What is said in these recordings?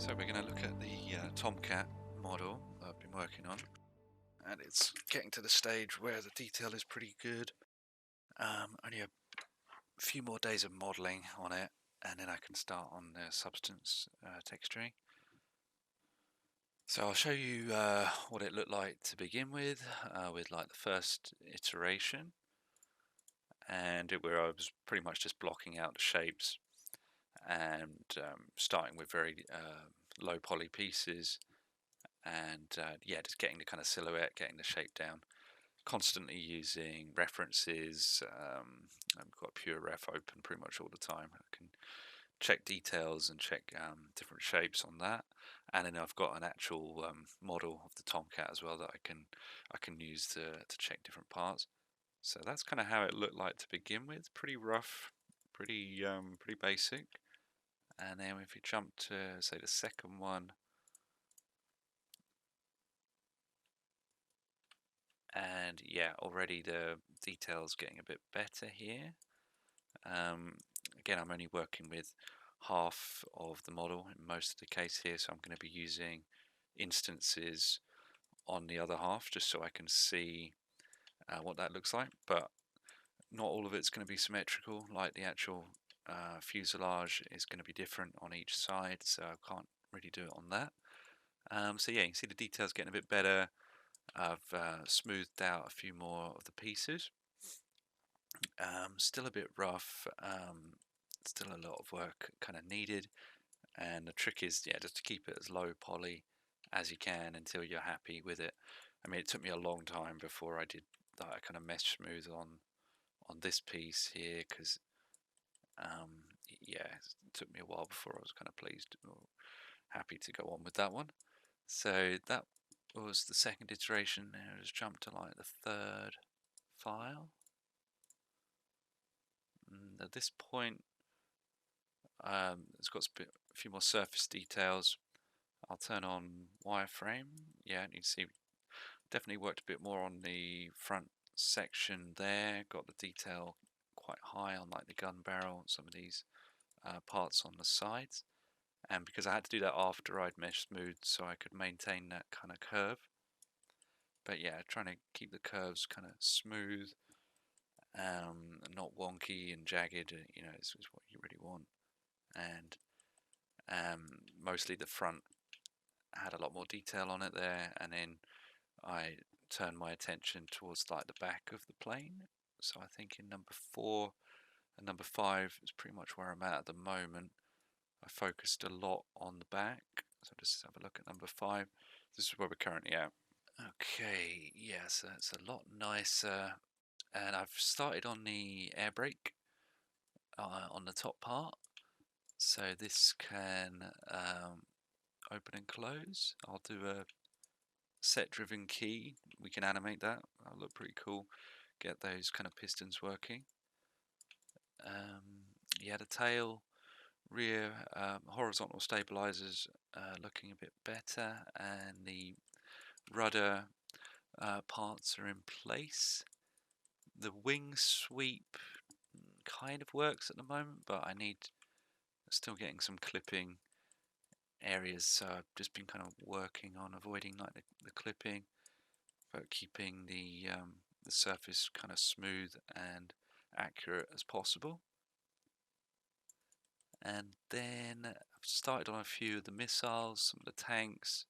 So we're going to look at the Tomcat model that I've been working on, and it's getting to the stage where the detail is pretty good. Only a few more days of modeling on it, and then I can start on the substance texturing. So I'll show you what it looked like to begin with like the first iteration, and where I was pretty much just blocking out the shapes and starting with very low poly pieces, and yeah, just getting the kind of silhouette, getting the shape down, constantly using references. I've got pure ref open pretty much all the time. I can check details and check different shapes on that, and then I've got an actual model of the Tomcat as well that I can use to check different parts. So that's kind of how it looked like to begin with. Pretty rough, pretty basic. And then if you jump to say the second one, and yeah, already the details getting a bit better here. Again, I'm only working with half of the model in most of the case here, so I'm going to be using instances on the other half just so I can see what that looks like, but not all of it's going to be symmetrical. Like the actual fuselage is going to be different on each side, so I can't really do it on that. So yeah, you can see the details getting a bit better. I've smoothed out a few more of the pieces. Still a bit rough, still a lot of work kind of needed, and the trick is, yeah, just to keep it as low poly as you can until you're happy with it. I mean, it took me a long time before I did that kind of mesh smooth on this piece here, because yeah, it took me a while before I was kind of pleased or happy to go on with that one. So that was the second iteration. Now just jump to like the third file. And at this point, it's got a few more surface details. I'll turn on wireframe. Yeah, you can see definitely worked a bit more on the front section there. Got the detail quite high on like the gun barrel, some of these parts on the sides. And because I had to do that after I'd mesh smooth so I could maintain that kind of curve. But yeah, trying to keep the curves kind of smooth, not wonky and jagged, you know, is what you really want. And mostly the front had a lot more detail on it there, and then I turned my attention towards like the back of the plane. So I think in number 4 and number 5 is pretty much where I'm at the moment. I focused a lot on the back, so just have a look at number 5. This is where we're currently at. Okay, yeah, so it's a lot nicer, and I've started on the air brake on the top part, so this can open and close. I'll do a set driven key. We can animate that. That'll look pretty cool. Get those kind of pistons working. Yeah, the tail, rear horizontal stabilizers looking a bit better, and the rudder parts are in place. The wing sweep kind of works at the moment, but I need still getting some clipping areas, so I've just been kind of working on avoiding like the clipping, but keeping the surface kind of smooth and accurate as possible. And then I've started on a few of the missiles, some of the tanks.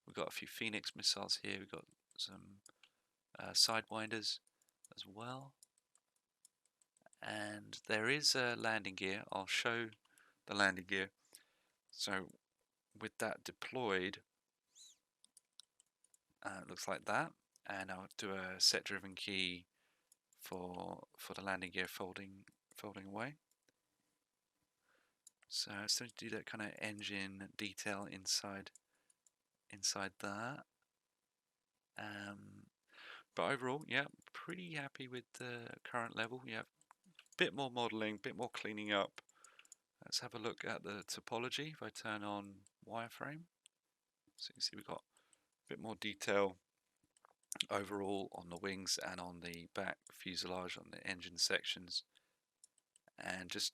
We've got a few Phoenix missiles here. We've got some sidewinders as well. And there is a landing gear. I'll show the landing gear. So with that deployed, it looks like that. And I'll do a set driven key for the landing gear folding away. So I started to do that kind of engine detail inside that. But overall, yeah, pretty happy with the current level. Yeah, bit more modeling, bit more cleaning up. Let's have a look at the topology. If I turn on wireframe, so you can see we've got a bit more detail overall on the wings and on the back fuselage, on the engine sections, and just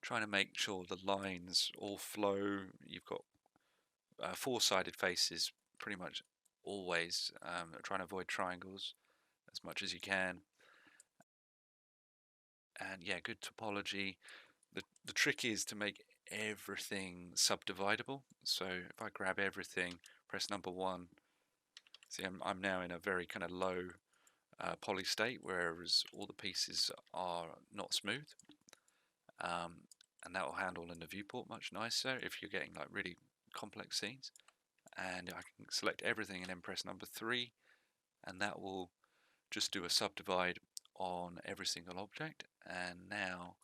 trying to make sure the lines all flow. You've got four-sided faces pretty much always. Trying to avoid triangles as much as you can. And yeah, good topology. The trick is to make everything subdividable. So if I grab everything, press number 1, see I'm now in a very kind of low poly state, whereas all the pieces are not smooth. And that will handle in the viewport much nicer if you're getting like really complex scenes. And I can select everything and then press number 3, and that will just do a subdivide on every single object. And now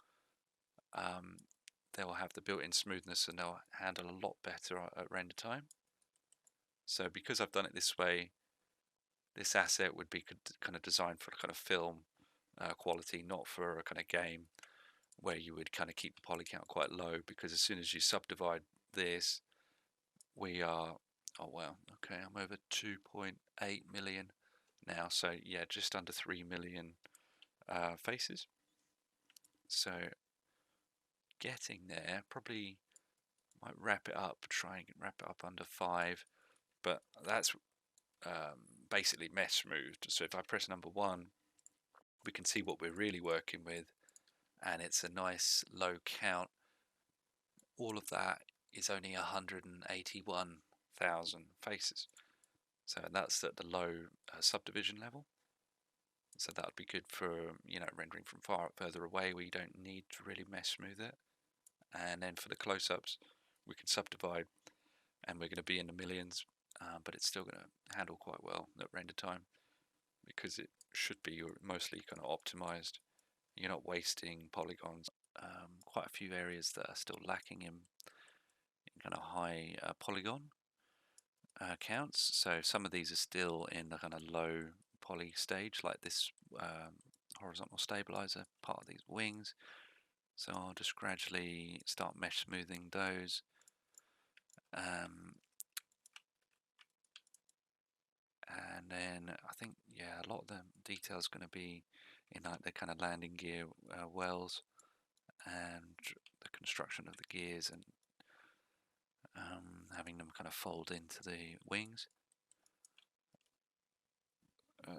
they will have the built-in smoothness, and they'll handle a lot better at render time. So because I've done it this way, this asset would be kind of designed for kind of film quality, not for a kind of game where you would kind of keep the poly count quite low, because as soon as you subdivide this, we are, oh well, okay, I'm over 2.8 million now, so yeah, just under 3 million faces. So getting there, probably might wrap it up, try and wrap it up under 5, but that's basically mesh smoothed. So if I press number 1, we can see what we're really working with, and it's a nice low count. All of that is only 181,000 faces. So that's at the low subdivision level. So that would be good for, you know, rendering from further away where you don't need to really mesh smooth it. And then for the close-ups, we can subdivide, and we're going to be in the millions, but it's still going to handle quite well at render time, because it should be mostly kind of optimized. You're not wasting polygons. Quite a few areas that are still lacking in kind of high polygon counts. So some of these are still in the kind of low poly stage, like this horizontal stabilizer part of these wings. So I'll just gradually start mesh smoothing those. And then I think, yeah, a lot of the detail is going to be in like the kind of landing gear wells and the construction of the gears, and having them kind of fold into the wings.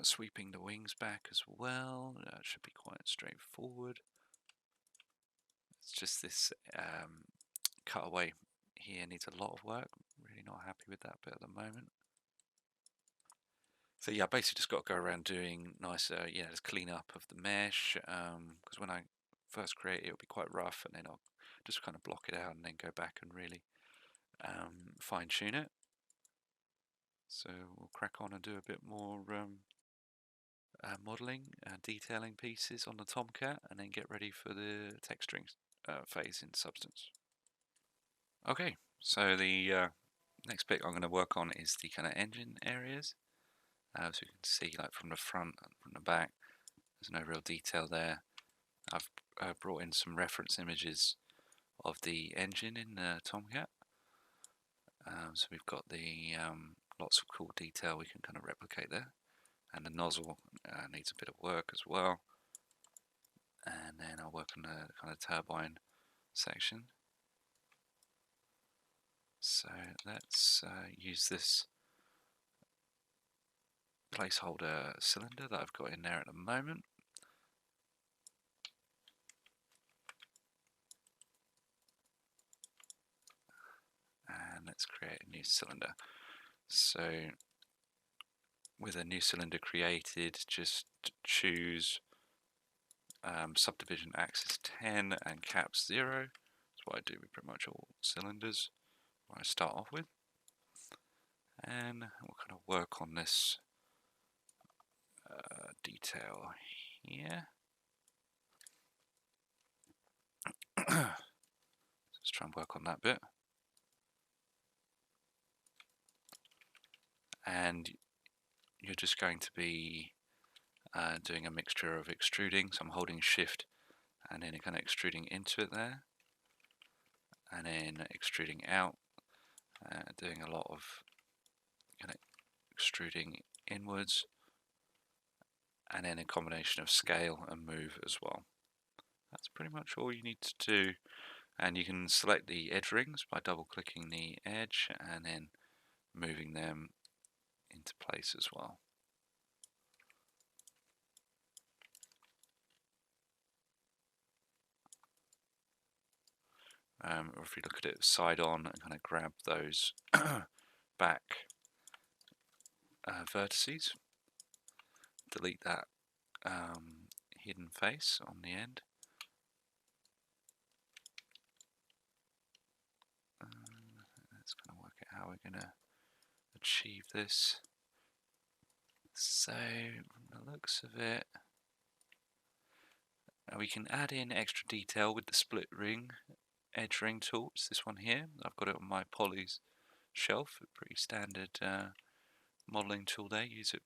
Sweeping the wings back as well, that should be quite straightforward. It's just this cutaway here needs a lot of work. Really not happy with that bit at the moment. So yeah, basically just got to go around doing nicer, just clean up of the mesh, because when I first create it, it'll be quite rough, and then I'll just kind of block it out and then go back and really fine tune it. So we'll crack on and do a bit more modeling and detailing pieces on the Tomcat, and then get ready for the texturing phase in Substance. Okay, so the next bit I'm going to work on is the kind of engine areas. So you can see, like from the front and from the back, there's no real detail there. I've brought in some reference images of the engine in the Tomcat. So we've got the lots of cool detail we can kind of replicate there, and the nozzle needs a bit of work as well. And then I'll work on the kind of turbine section. So let's use this placeholder cylinder that I've got in there at the moment. And let's create a new cylinder. So with a new cylinder created, just choose subdivision axis 10 and caps 0. That's what I do with pretty much all cylinders I start off with. And we'll kind of work on this detail here. Let's try and work on that bit. And you're just going to be doing a mixture of extruding, so I'm holding shift and then kind of extruding into it there, and then extruding out, doing a lot of kind of extruding inwards, and then a combination of scale and move as well. That's pretty much all you need to do And you can select the edge rings by double clicking the edge and then moving them into place as well. Or if you look at it side on and kind of grab those back vertices, delete that hidden face on the end. Let's kind of work out how we're going to achieve this. So, from the looks of it, we can add in extra detail with the split ring edge ring tool. It's this one here. I've got it on my polys shelf. A pretty standard modeling tool there. Use it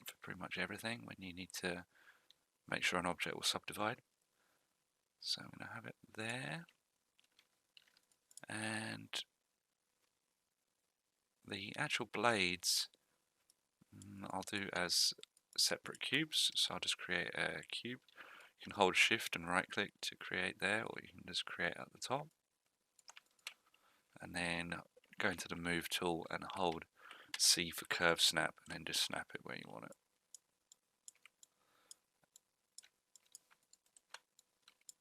for pretty much everything when you need to make sure an object will subdivide. So I'm going to have it there, and the actual blades I'll do as separate cubes. So I'll just create a cube. You can hold shift and right click to create there, or you can just create at the top, and then go into the move tool and hold C for curve snap, and then just snap it where you want it.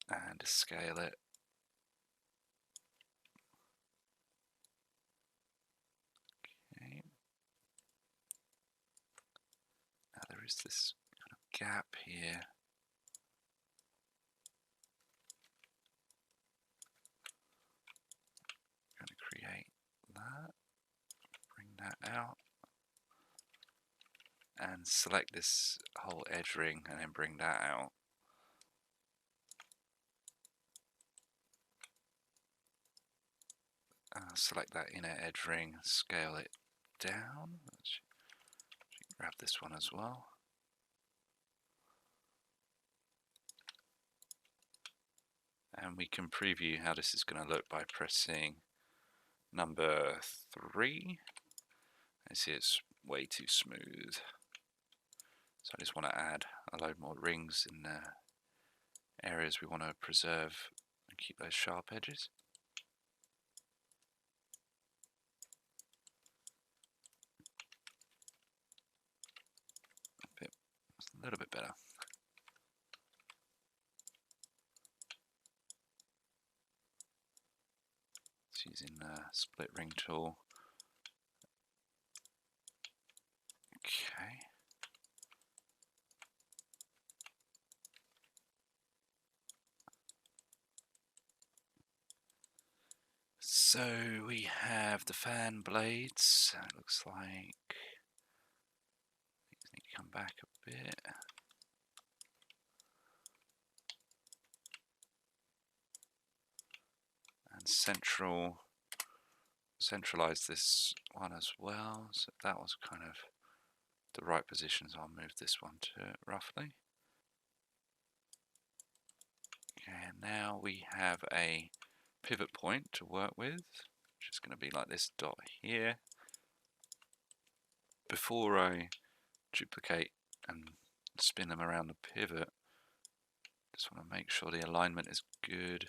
And just scale it. Okay. Now there is this kind of gap here. I'm going to create that, bring that out, and select this whole edge ring and then bring that out. Select that inner edge ring, scale it down. Let's grab this one as well. And we can preview how this is going to look by pressing number 3. I see it's way too smooth. So I just want to add a load more rings in the areas we want to preserve and keep those sharp edges. A little bit better. It's using the split ring tool. Okay. So we have the fan blades. It looks like these need to come back a bit. And centralize this one as well. So that was kind of the right position, so I'll move this one to it roughly. Okay, and now we have a pivot point to work with, which is going to be like this dot here. Before I duplicate and spin them around the pivot, just want to make sure the alignment is good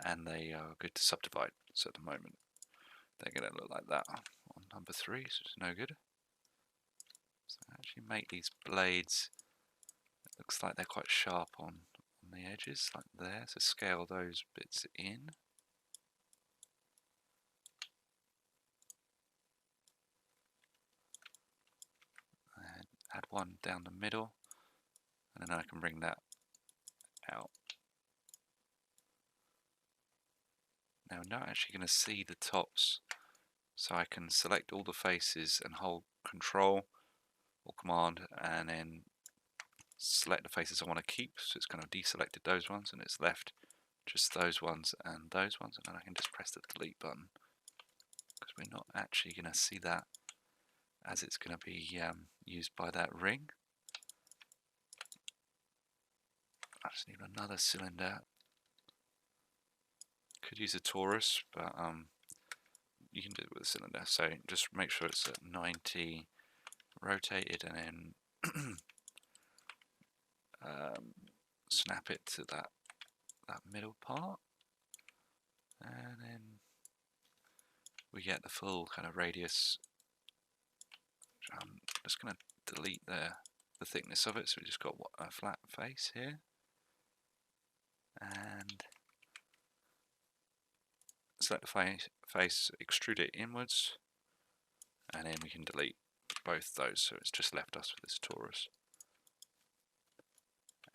and they are good to subdivide. So at the moment they're going to look like that on number 3, so it's no good. So actually make these blades, it looks like they're quite sharp on the edges, like there, so scale those bits in. And add one down the middle, and then I can bring that out. Now I'm not actually going to see the tops, so I can select all the faces and hold Control or Command and then select the faces I want to keep. So it's kind of deselected those ones and it's left just those ones, and then I can just press the delete button because we're not actually going to see that as it's going to be used by that ring. I just need another cylinder. Could use a Taurus, but you can do it with a cylinder. So just make sure it's at 90 rotated, and then snap it to that middle part. And then we get the full kind of radius. I'm just going to delete the thickness of it, so we just got a flat face here. And select the face, extrude it inwards, and then we can delete both those, so it's just left us with this Taurus.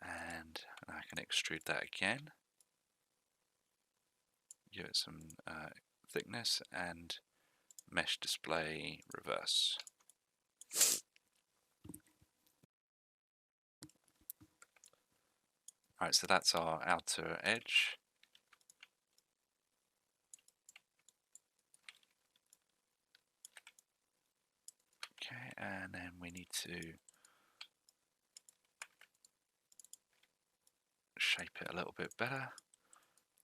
And I can extrude that again, give it some thickness, and mesh display reverse. Alright, so that's our outer edge. Okay, and then we need to shape it a little bit better.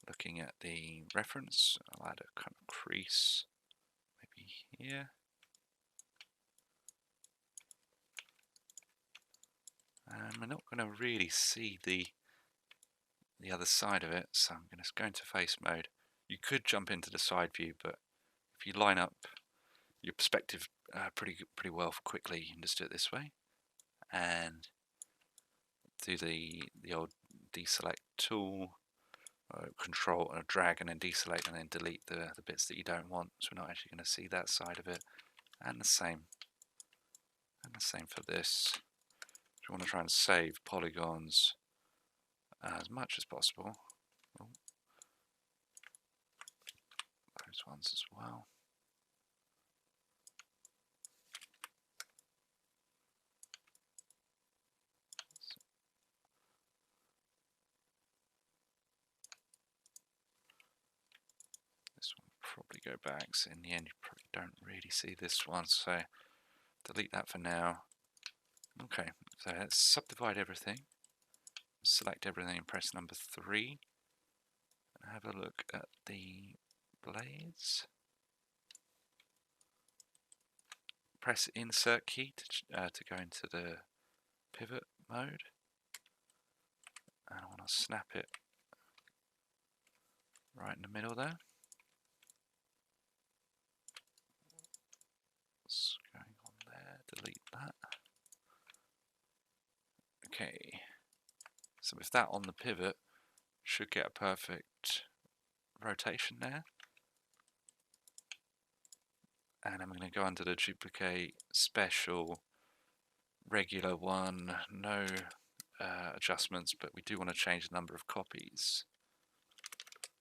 Looking at the reference, I'll add a kind of crease, maybe here. And we're not going to really see the other side of it, so I'm going to go into face mode. You could jump into the side view, but if you line up your perspective pretty well quickly, you can just do it this way, and do the old deselect tool, control and drag, and then deselect, and then delete the bits that you don't want. So we're not actually going to see that side of it. And the same for this. If you want to try and save polygons as much as possible, those ones as well. This one will probably go back, so in the end you probably don't really see this one, so delete that for now. Okay, so let's subdivide everything, select everything and press number 3, and have a look at the blades. Press insert key to go into the pivot mode, and I want to snap it right in the middle there. What's going on there? Delete that. Okay, so with that on the pivot, should get a perfect rotation there. And I'm going to go under the duplicate, special, regular one, no adjustments, but we do want to change the number of copies.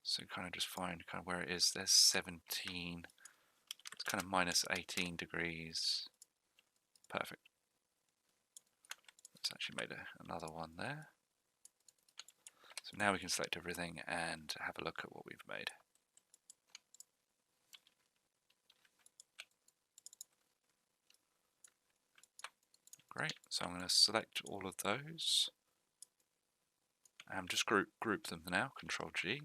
So kind of just find kind of where it is. There's 17. It's kind of minus 18 degrees. Perfect. Let's actually made another one there. So now we can select everything and have a look at what we've made. Great, so I'm going to select all of those and just group them now, Control G,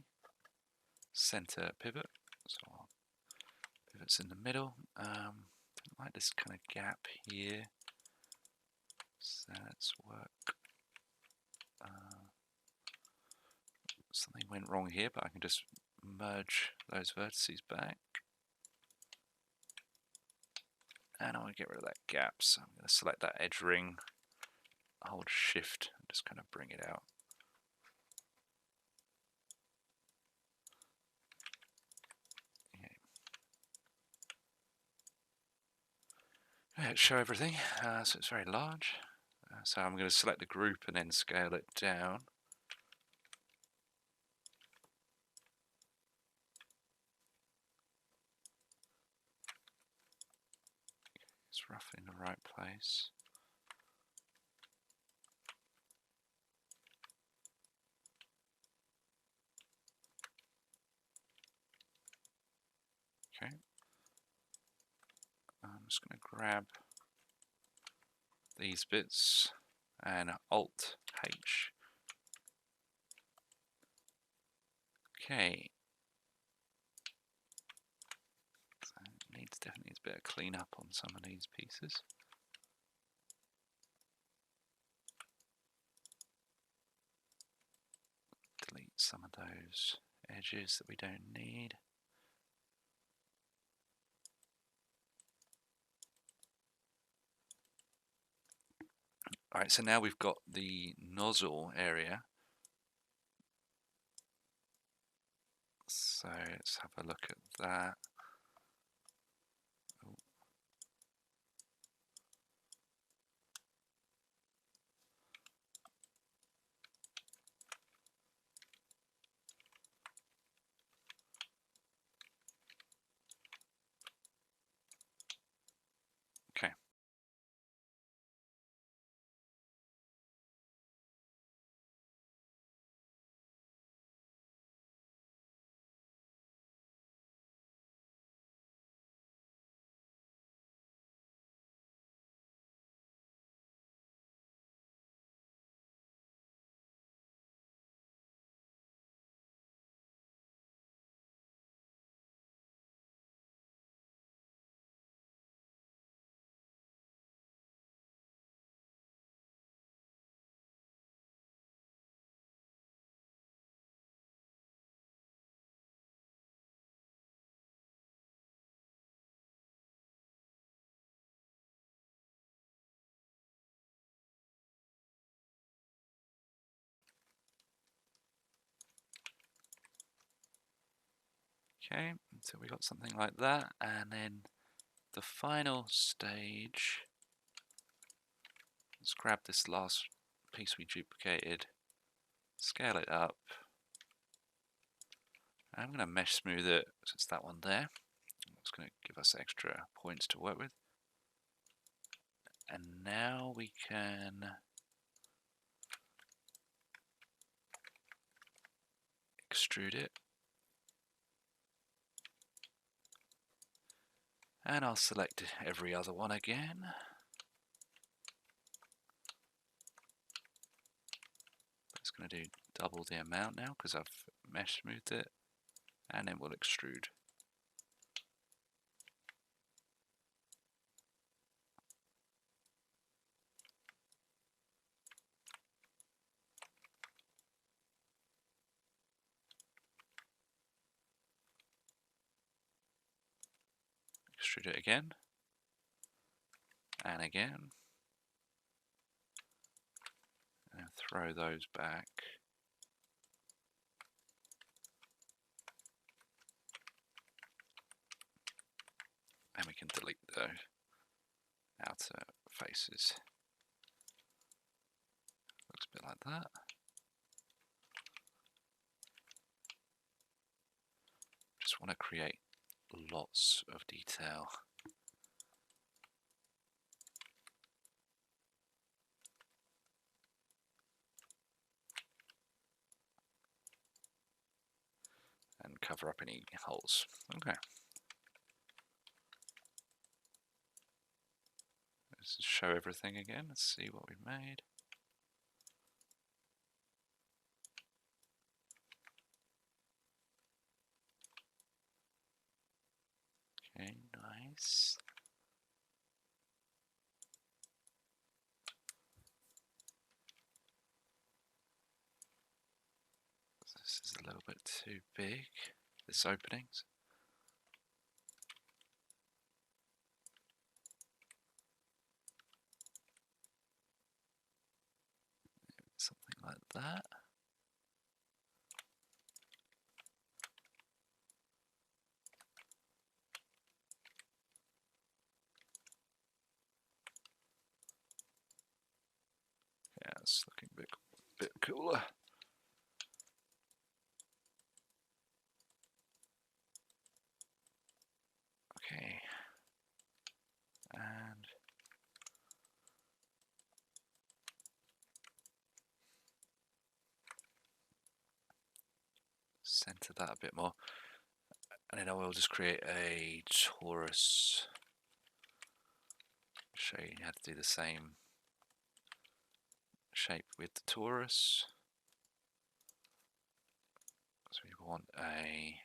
center pivot, so pivot's in the middle. Don't like this kind of gap here, so let's work. Something went wrong here, but I can just merge those vertices back. And I want to get rid of that gap, so I'm going to select that edge ring, hold shift, and just kind of bring it out. Okay. Show everything, so it's very large. So I'm going to select the group and then scale it down. It's roughly in the right place. Okay. I'm just going to grab these bits and Alt H. Okay. So it definitely needs a bit of cleanup on some of these pieces. Delete some of those edges that we don't need. Alright, so now we've got the nozzle area. So let's have a look at that. Oh. Okay. Okay, so we got something like that, and then the final stage, let's grab this last piece we duplicated, scale it up. I'm going to mesh smooth it, so it's that one there. It's going to give us extra points to work with. And now we can extrude it. And I'll select every other one again. It's going to do double the amount now because I've mesh smoothed it. And then we'll extrude. Extrude it again. And again. And then throw those back. And we can delete the outer faces. Looks a bit like that. Just want to create lots of detail. And cover up any holes. Okay. Let's show everything again. Let's see what we made. Okay, nice. This is a little bit too big, this openings. Something like that. Yeah, it's looking a bit cooler. Okay. And center that a bit more. And then I will just create a Taurus. Show you how to do the same shape with the Taurus. So we want a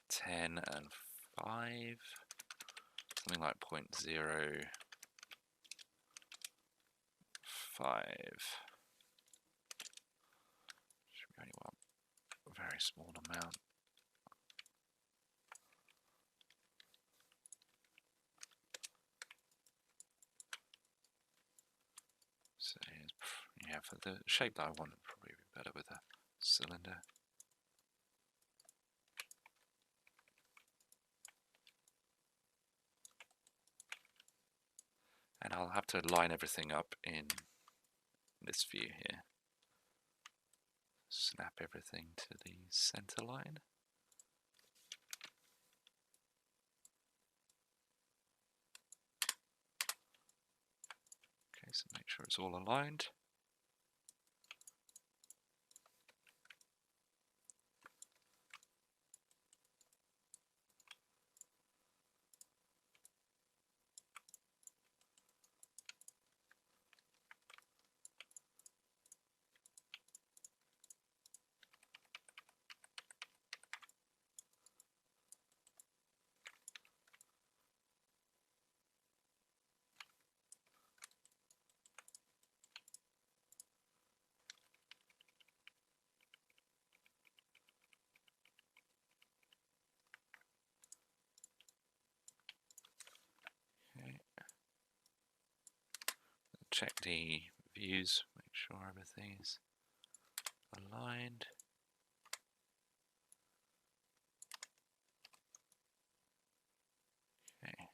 10 and 5, something like 0.05. Should we only want very small amount. So yeah, for the shape that I want, it'd probably be better with a cylinder. And I'll have to line everything up in this view here. Snap everything to the center line. Okay, so make sure it's all aligned. Okay. Check the views, make sure everything is aligned. Okay.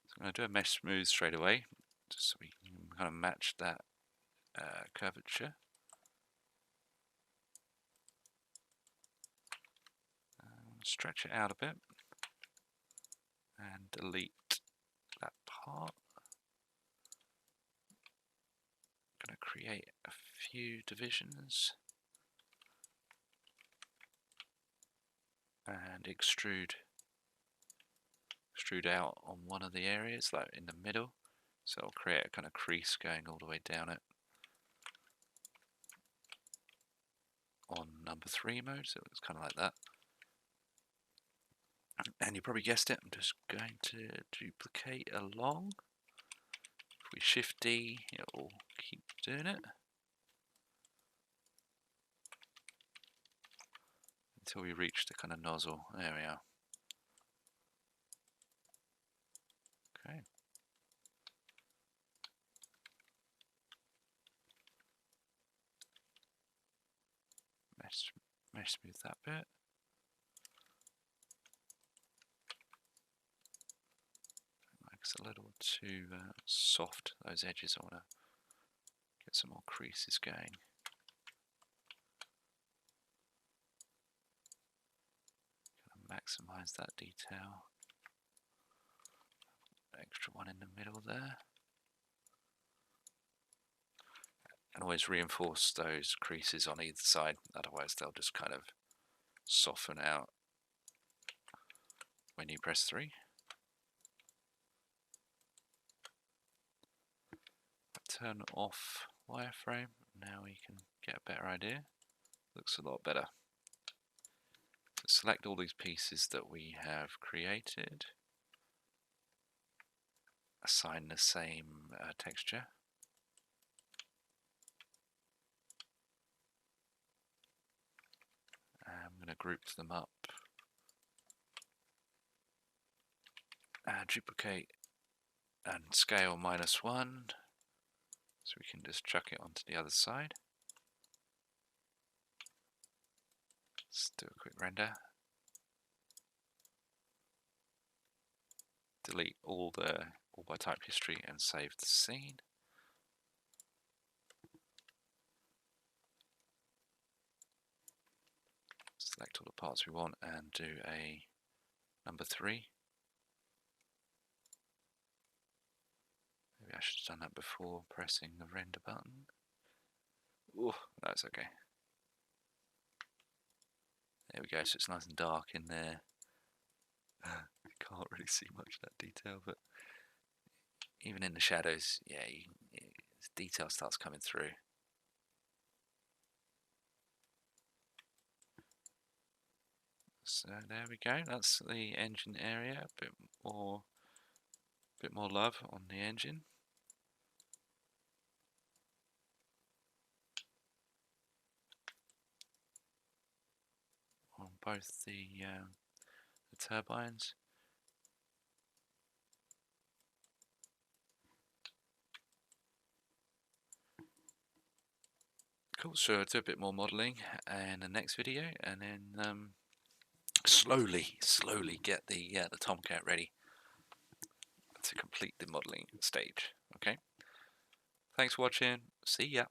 So I'm going to do a mesh smooth straight away, just so we can kind of match that curvature. Stretch it out a bit and delete that part. I'm going to create a few divisions and extrude out on one of the areas, like in the middle. So I'll create a kind of crease going all the way down it on number 3 mode, so it's kind of like that. And you probably guessed it, I'm just going to duplicate along. If we shift D, it will keep doing it until we reach the kind of nozzle. There we are. Okay. Mesh smooth that bit. It's a little too soft, those edges. I want to get some more creases going. Kind of maximize that detail. Extra one in the middle there. And always reinforce those creases on either side, otherwise they'll just kind of soften out when you press 3. Turn off wireframe, now we can get a better idea. Looks a lot better. Select all these pieces that we have created. Assign the same texture. I'm going to group them up. Duplicate and scale -1. So we can just chuck it onto the other side. Let's do a quick render. Delete all by type history and save the scene. Select all the parts we want and do a number 3. Maybe I should have done that before pressing the render button. Oh, that's okay. There we go, so it's nice and dark in there. Can't really see much of that detail, but even in the shadows, yeah, detail starts coming through. So there we go. That's the engine area. A bit more love on the engine. On both the turbines. Cool, so I'll do a bit more modelling in the next video, and then slowly get the Tomcat ready to complete the modelling stage. Okay, thanks for watching. See ya.